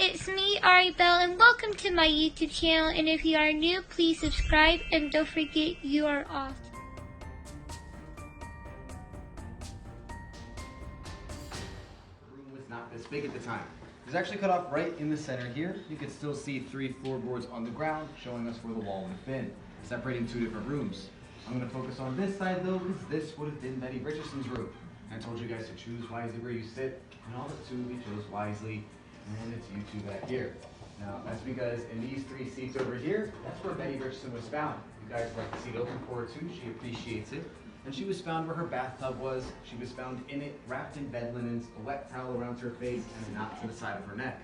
it's me, Ari Bell, and welcome to my YouTube channel. And if you are new, please subscribe and don't forget you are awesome. The room was not this big at the time. It was actually cut off right in the center here. You could still see 3 floorboards on the ground showing us where the wall would have been, separating 2 different rooms. I'm going to focus on this side though, because this would have been Betty Richardson's room. And I told you guys to choose wisely where you sit, and all but 2 we chose wisely, and it's you 2 back here. Now, that's because in these 3 seats over here, that's where Betty Richardson was found. You guys like the seat open for her too, she appreciates it. And she was found where her bathtub was. She was found in it, wrapped in bed linens, a wet towel around her face, and a knot to the side of her neck.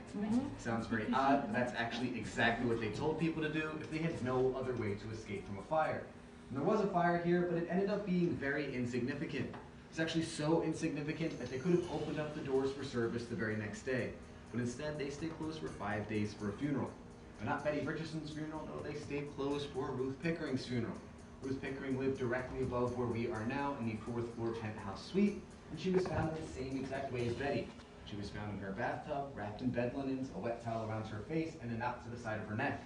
Sounds very odd, but that's actually exactly what they told people to do if they had no other way to escape from a fire. And there was a fire here, but it ended up being very insignificant. It's actually so insignificant that they could have opened up the doors for service the very next day. But instead, they stayed closed for 5 days for a funeral. But not Betty Richardson's funeral, no, they stayed closed for Ruth Pickering's funeral. Ruth Pickering lived directly above where we are now in the 4th floor penthouse suite, and she was found in the same exact way as Betty. She was found in her bathtub, wrapped in bed linens, a wet towel around her face, and a knot to the side of her neck.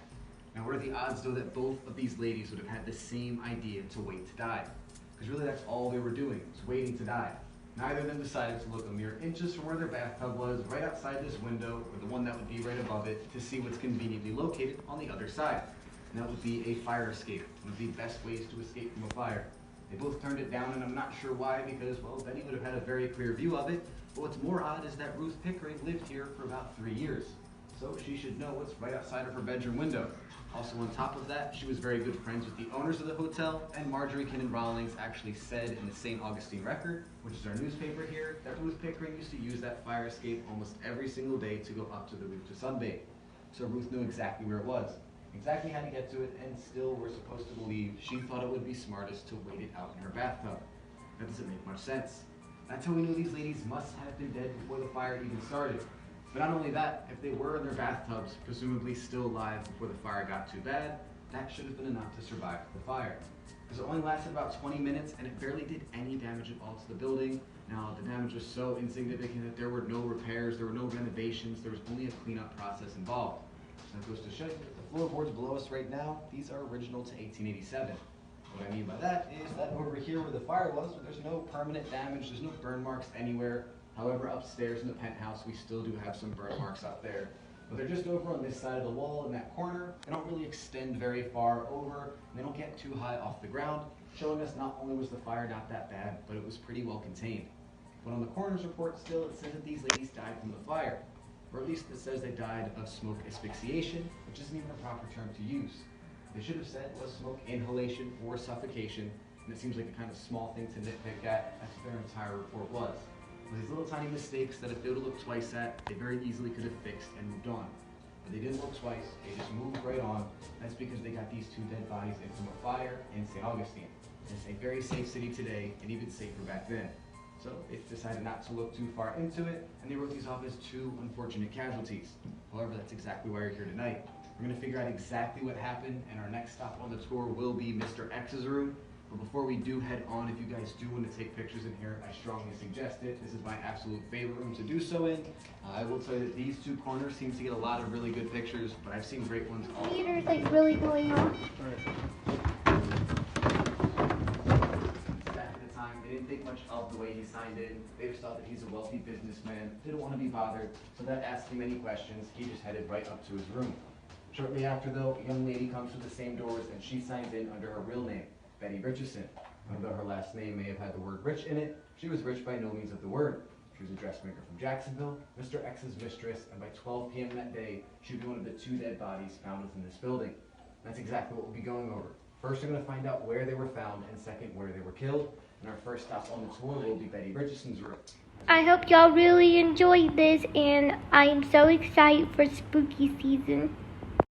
Now, what are the odds, though, that both of these ladies would have had the same idea to wait to die? Because really, that's all they were doing, was waiting to die. Neither of them decided to look a mere inches from where their bathtub was, right outside this window, or the one that would be right above it, to see what's conveniently located on the other side. And that would be a fire escape, one of the best ways to escape from a fire. They both turned it down, and I'm not sure why, because, well, Betty would have had a very clear view of it. But what's more odd is that Ruth Pickering lived here for about 3 years. So she should know what's right outside of her bedroom window. Also on top of that, she was very good friends with the owners of the hotel, and Marjorie Kinnan Rawlings actually said in the St. Augustine Record, which is our newspaper here, that Ruth Pickering used to use that fire escape almost every single day to go up to the roof to sunbathe. So Ruth knew exactly where it was, exactly how to get to it, and still we're supposed to believe she thought it would be smartest to wait it out in her bathtub. That doesn't make much sense. That's how we know these ladies must have been dead before the fire even started. But not only that, if they were in their bathtubs, presumably still alive before the fire got too bad, that should have been enough to survive the fire. Because it only lasted about 20 minutes and it barely did any damage at all to the building. Now, the damage was so insignificant that there were no repairs, there were no renovations, there was only a cleanup process involved. So that goes to show you that the floorboards below us right now, these are original to 1887. What I mean by that is that over here where the fire was, there's no permanent damage, there's no burn marks anywhere. However, upstairs in the penthouse, we still do have some burn marks out there. But they're just over on this side of the wall in that corner. They don't really extend very far over, and they don't get too high off the ground, showing us not only was the fire not that bad, but it was pretty well contained. But on the coroner's report still, it says that these ladies died from the fire. Or at least it says they died of smoke asphyxiation, which isn't even a proper term to use. They should have said it was smoke inhalation or suffocation, and it seems like a kind of small thing to nitpick at. That's what their entire report was. These little tiny mistakes that if they would have looked twice at, they very easily could have fixed and moved on. But they didn't look twice, they just moved right on. That's because they got these 2 dead bodies in from a fire in St. Augustine. It's a very safe city today, and even safer back then. So they decided not to look too far into it, and they wrote these off as 2 unfortunate casualties. However, that's exactly why you're here tonight. We're going to figure out exactly what happened, and our next stop on the tour will be Mr. X's room. But before we do head on, if you guys do want to take pictures in here, I strongly suggest it. This is my absolute favorite room to do so in. I will tell you that these 2 corners seem to get a lot of really good pictures, but I've seen great ones all. Theater's like really going on. Back at the time, they didn't think much of the way he signed in. They just thought that he's a wealthy businessman, didn't want to be bothered, so without asking many questions, he just headed right up to his room. Shortly after, though, a young lady comes through the same doors, and she signs in under her real name, Betty Richardson. Although her last name may have had the word rich in it, she was rich by no means of the word. She was a dressmaker from Jacksonville, Mr. X's mistress, and by 12 p.m. that day, she would be one of the 2 dead bodies found within this building. That's exactly what we'll be going over. First, we're going to find out where they were found, and second, where they were killed. And our first stop on the tour will be Betty Richardson's room. I hope y'all really enjoyed this, and I am so excited for spooky season.